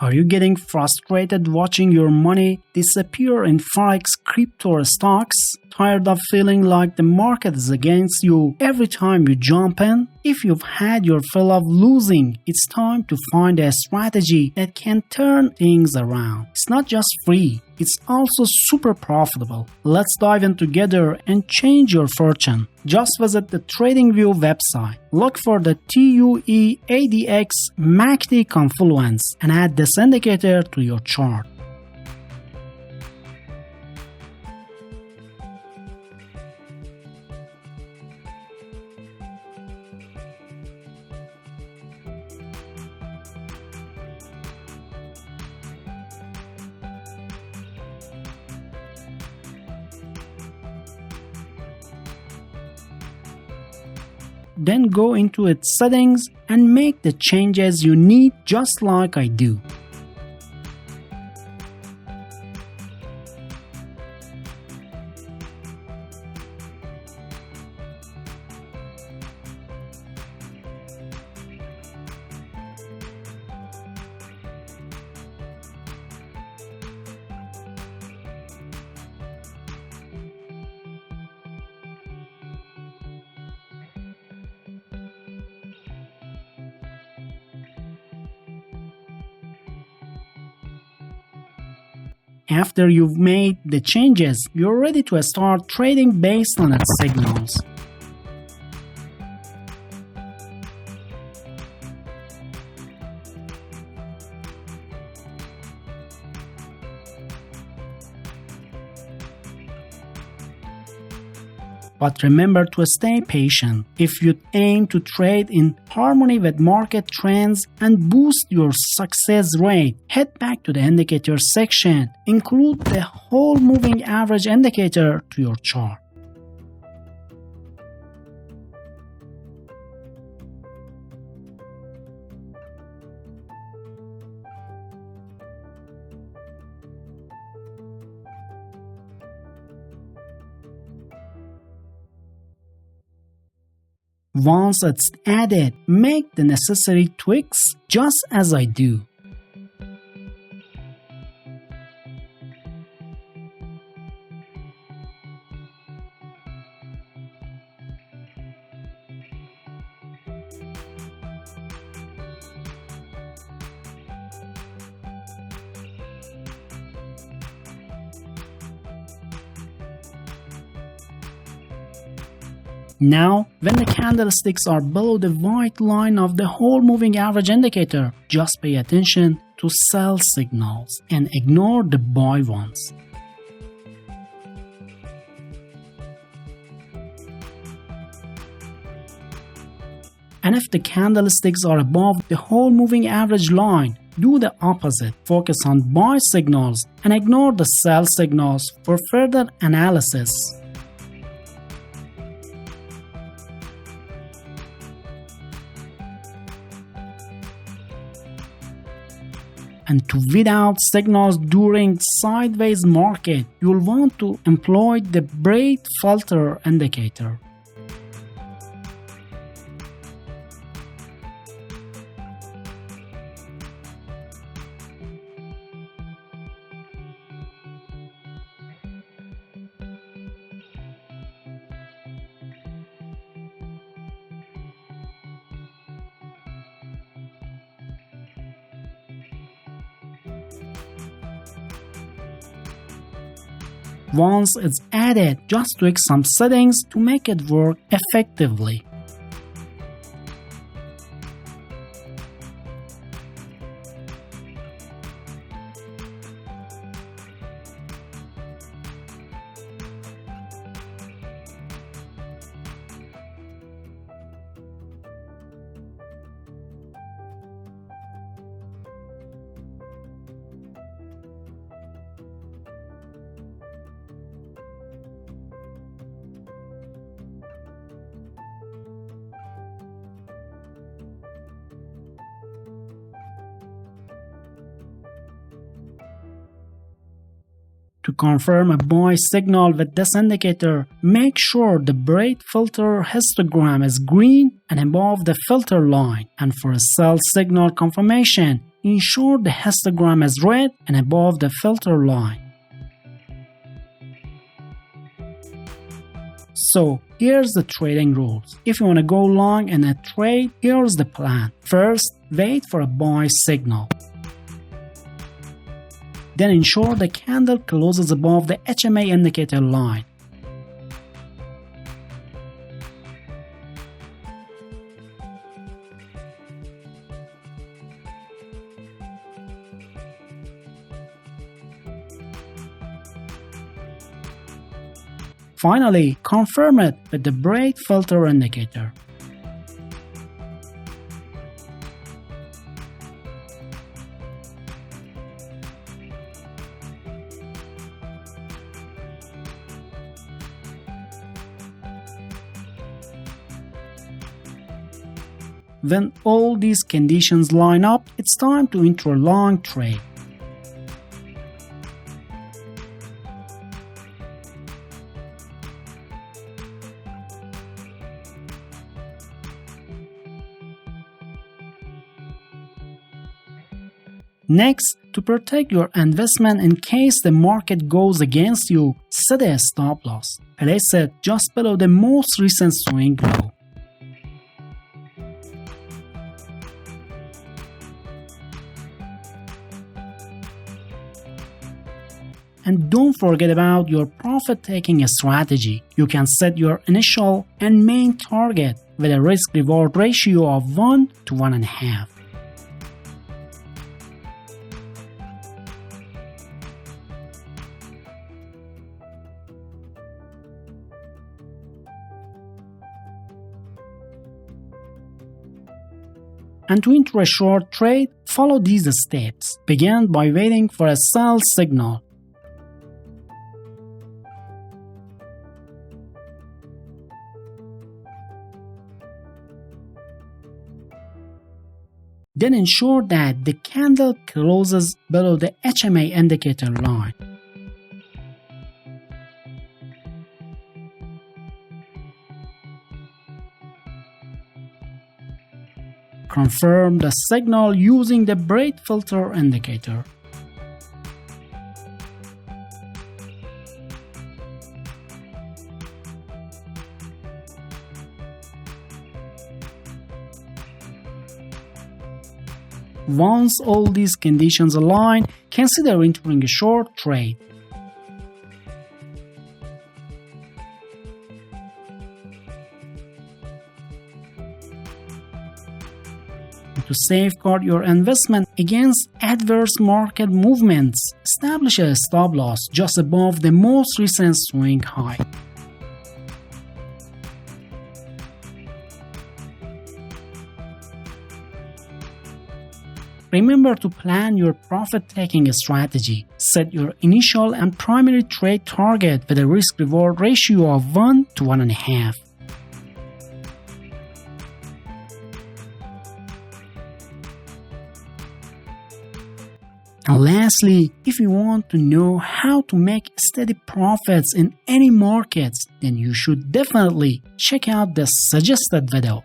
Are you getting frustrated watching your money disappear in Forex, crypto, or stocks? Tired of feeling like the market is against you every time you jump in? If you've had your fill of losing, it's time to find a strategy that can turn things around. It's not just free, it's also super profitable. Let's dive in together and change your fortune. Just visit the TradingView website. Look for the TUEADX MACD confluence and add this indicator to your chart. Then go into its settings and make the changes you need, just like I do. After you've made the changes, you're ready to start trading based on its signals. But remember to stay patient. If you aim to trade in harmony with market trends and boost your success rate, head back to the indicator section. Include the whole moving average indicator to your chart. Once it's added, make the necessary tweaks just as I do. Now, when the candlesticks are below the white line of the whole moving average indicator, just pay attention to sell signals and ignore the buy ones. And if the candlesticks are above the whole moving average line, do the opposite. Focus on buy signals and ignore the sell signals for further analysis. And to weed out signals during sideways market, you'll want to employ the Braid Filter indicator. Once it's added, just tweak some settings to make it work effectively. To confirm a buy signal with this indicator, make sure the Braid Filter histogram is green and above the filter line. And for a sell signal confirmation, ensure the histogram is red and above the filter line. So, here's the trading rules. If you want to go long in a trade, here's the plan. First, wait for a buy signal. Then ensure the candle closes above the HMA indicator line. Finally, confirm it with the Braid Filter indicator. When all these conditions line up, it's time to enter a long trade. Next, to protect your investment in case the market goes against you, set a stop loss. Place it just below the most recent swing low. And don't forget about your profit-taking strategy. You can set your initial and main target with a risk-reward ratio of 1 to 1.5. And to enter a short trade, follow these steps. Begin by waiting for a sell signal. Then ensure that the candle closes below the HMA indicator line. Confirm the signal using the Braid Filter indicator. Once all these conditions align, consider entering a short trade. To safeguard your investment against adverse market movements, establish a stop loss just above the most recent swing high. Remember to plan your profit-taking strategy. Set your initial and primary trade target with a risk-reward ratio of 1 to 1.5. And lastly, if you want to know how to make steady profits in any markets, then you should definitely check out the suggested video.